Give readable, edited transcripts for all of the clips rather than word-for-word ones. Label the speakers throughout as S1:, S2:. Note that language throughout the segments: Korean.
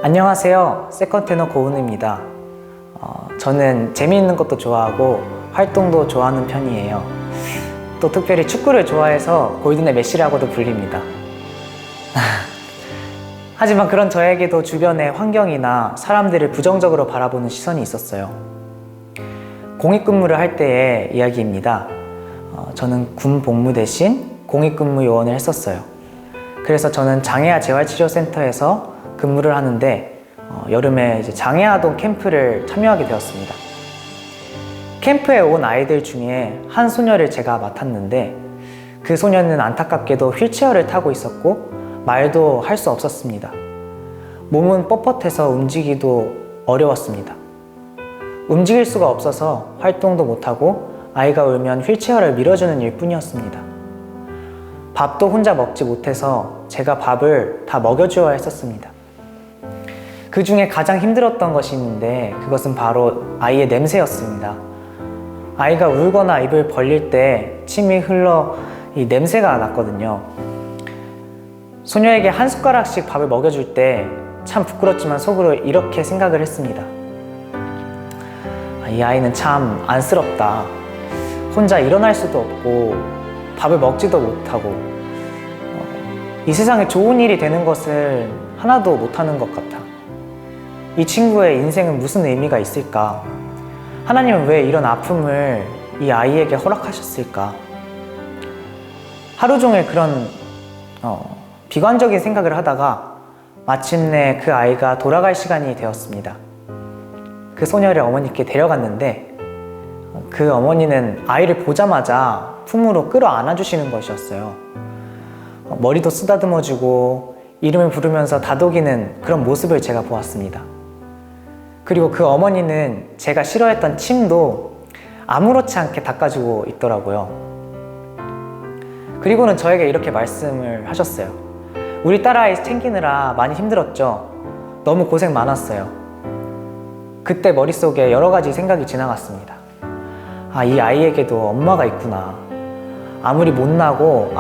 S1: 안녕하세요. 세컨테너 고은우입니다. 저는 재미있는 것도 좋아하고 활동도 좋아하는 편이에요. 또 특별히 축구를 좋아해서 골든의 메시라고도 불립니다. 하지만 그런 저에게도 주변의 환경이나 사람들을 부정적으로 바라보는 시선이 있었어요. 공익근무를 할 때의 이야기입니다. 저는 군 복무 대신 공익근무 요원을 했었어요. 그래서 저는 장애아 재활치료센터에서 근무를 하는데 여름에 이제 장애아동 캠프를 참여하게 되었습니다. 캠프에 온 아이들 중에 한 소녀를 제가 맡았는데 그 소녀는 안타깝게도 휠체어를 타고 있었고 말도 할 수 없었습니다. 몸은 뻣뻣해서 움직이기도 어려웠습니다. 움직일 수가 없어서 활동도 못하고 아이가 울면 휠체어를 밀어주는 일뿐이었습니다. 밥도 혼자 먹지 못해서 제가 밥을 다 먹여주어야 했었습니다. 그 중에 가장 힘들었던 것이 있는데 그것은 바로 아이의 냄새였습니다. 아이가 울거나 입을 벌릴 때 침이 흘러 이 냄새가 났거든요. 소녀에게 한 숟가락씩 밥을 먹여줄 때 참 부끄럽지만 속으로 이렇게 생각을 했습니다. 이 아이는 참 안쓰럽다. 혼자 일어날 수도 없고 밥을 먹지도 못하고 이 세상에 좋은 일이 되는 것을 하나도 못하는 것 같아. 이 친구의 인생은 무슨 의미가 있을까? 하나님은 왜 이런 아픔을 이 아이에게 허락하셨을까? 하루 종일 그런 비관적인 생각을 하다가 마침내 그 아이가 돌아갈 시간이 되었습니다. 그 소녀를 어머니께 데려갔는데 그 어머니는 아이를 보자마자 품으로 끌어안아 주시는 것이었어요. 머리도 쓰다듬어주고 이름을 부르면서 다독이는 그런 모습을 제가 보았습니다. 그리고 그 어머니는 제가 싫어했던 침도 아무렇지 않게 닦아주고 있더라고요. 그리고는 저에게 이렇게 말씀을 하셨어요. 우리 딸아이 챙기느라 많이 힘들었죠? 너무 고생 많았어요. 그때 머릿속에 여러 가지 생각이 지나갔습니다. 이 아이에게도 엄마가 있구나. 아무리 못나고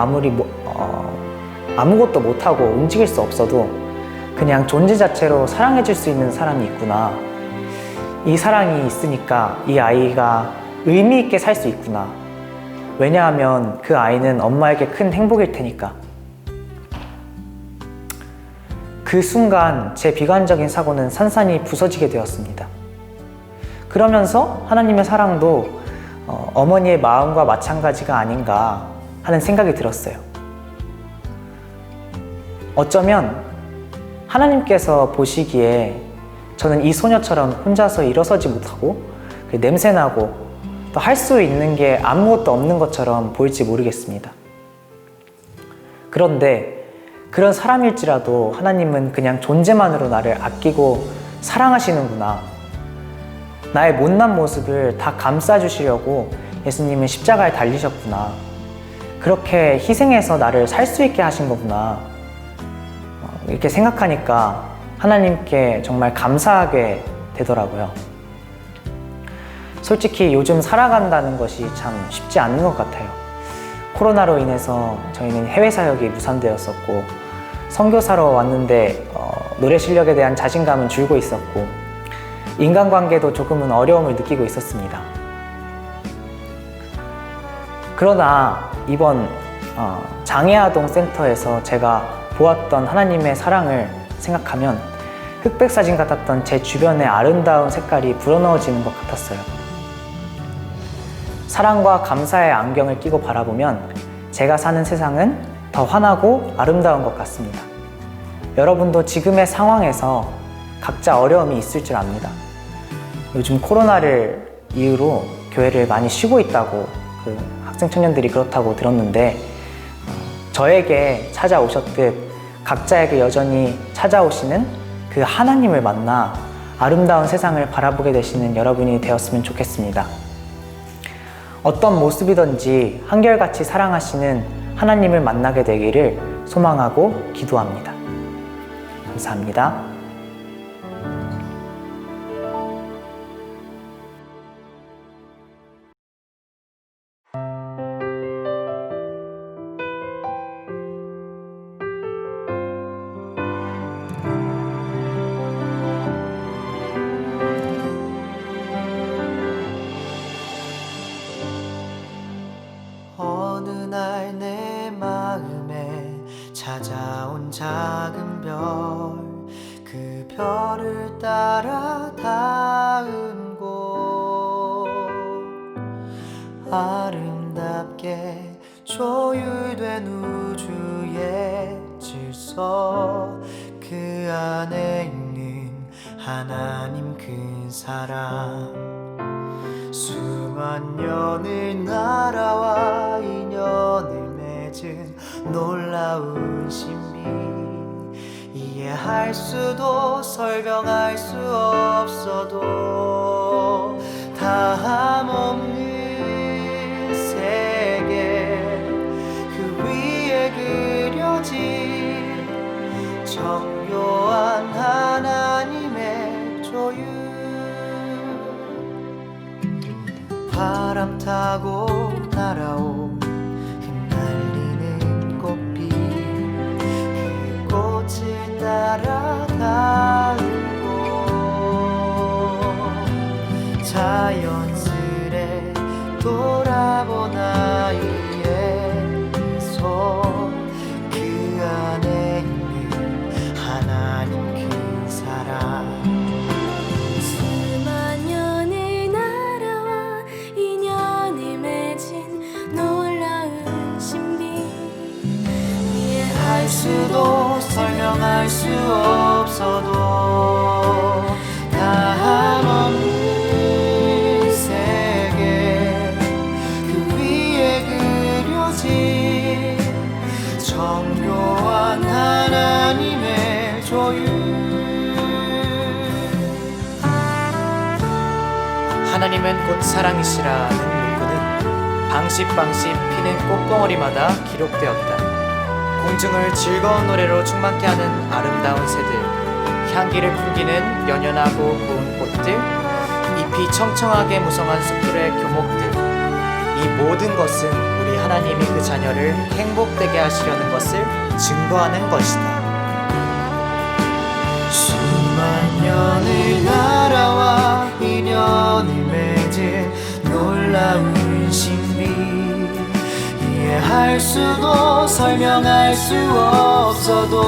S1: 아무것도 못하고 움직일 수 없어도 그냥 존재 자체로 사랑해줄 수 있는 사람이 있구나. 이 사랑이 있으니까 이 아이가 의미 있게 살 수 있구나. 왜냐하면 그 아이는 엄마에게 큰 행복일 테니까. 그 순간 제 비관적인 사고는 산산이 부서지게 되었습니다. 그러면서 하나님의 사랑도 어머니의 마음과 마찬가지가 아닌가 하는 생각이 들었어요. 어쩌면 하나님께서 보시기에 저는 이 소녀처럼 혼자서 일어서지 못하고 냄새나고 또 할 수 있는 게 아무것도 없는 것처럼 보일지 모르겠습니다. 그런데 그런 사람일지라도 하나님은 그냥 존재만으로 나를 아끼고 사랑하시는구나. 나의 못난 모습을 다 감싸주시려고 예수님은 십자가에 달리셨구나. 그렇게 희생해서 나를 살 수 있게 하신 거구나. 이렇게 생각하니까 하나님께 정말 감사하게 되더라고요. 솔직히 요즘 살아간다는 것이 참 쉽지 않은 것 같아요. 코로나로 인해서 저희는 해외 사역이 무산되었었고 선교사로 왔는데 노래 실력에 대한 자신감은 줄고 있었고 인간관계도 조금은 어려움을 느끼고 있었습니다. 그러나 이번 장애아동 센터에서 제가 보았던 하나님의 사랑을 생각하면 흑백 사진 같았던 제 주변의 아름다운 색깔이 불어넣어지는 것 같았어요. 사랑과 감사의 안경을 끼고 바라보면 제가 사는 세상은 더 환하고 아름다운 것 같습니다. 여러분도 지금의 상황에서 각자 어려움이 있을 줄 압니다. 요즘 코로나를 이유로 교회를 많이 쉬고 있다고 학생 청년들이 그렇다고 들었는데 저에게 찾아오셨듯 각자에게 여전히 찾아오시는 그 하나님을 만나 아름다운 세상을 바라보게 되시는 여러분이 되었으면 좋겠습니다. 어떤 모습이든지 한결같이 사랑하시는 하나님을 만나게 되기를 소망하고 기도합니다. 감사합니다. 별을 따라 닿은 곳 아름답게 조율된 우주의 질서 그 안에 있는 하나님 그 사랑 수만 년을 날아와 인연을 맺은 놀라운 신비 이해할 수도 설명할 수 없어도 다함없는 세계 그 위에 그려진 정교한 하나님의 조율 바람 타고 날아온 흩날리는 꽃빛 그 꽃을 따라 닿은 곳 자연스레 돌아본 아이의 미소 그 안에 있는 하나님 그 사랑
S2: 수만 년을 날아와 인연을 맺은 놀라운 신비
S1: 이해할 수도 설명할 수 없어도 다함없는 세계 그 위에 그려진 정교한 하나님의 조율 하나님은 곧 사랑이시라는 문구는 방십방십 피는 꽃봉오리마다 기록되었다. 공중을 즐거운 노래로 충만케 하는 아름다운 새들, 향기를 풍기는 연연하고 고운 꽃들, 잎이 청청하게 무성한 숲풀의 교목들, 이 모든 것은 우리 하나님이 그 자녀를 행복되게 하시려는 것을 증거하는 것이다. 수만 년을 날아와 인연을 맺은 놀라운 신비 이해할 수도 설명할 수 없어도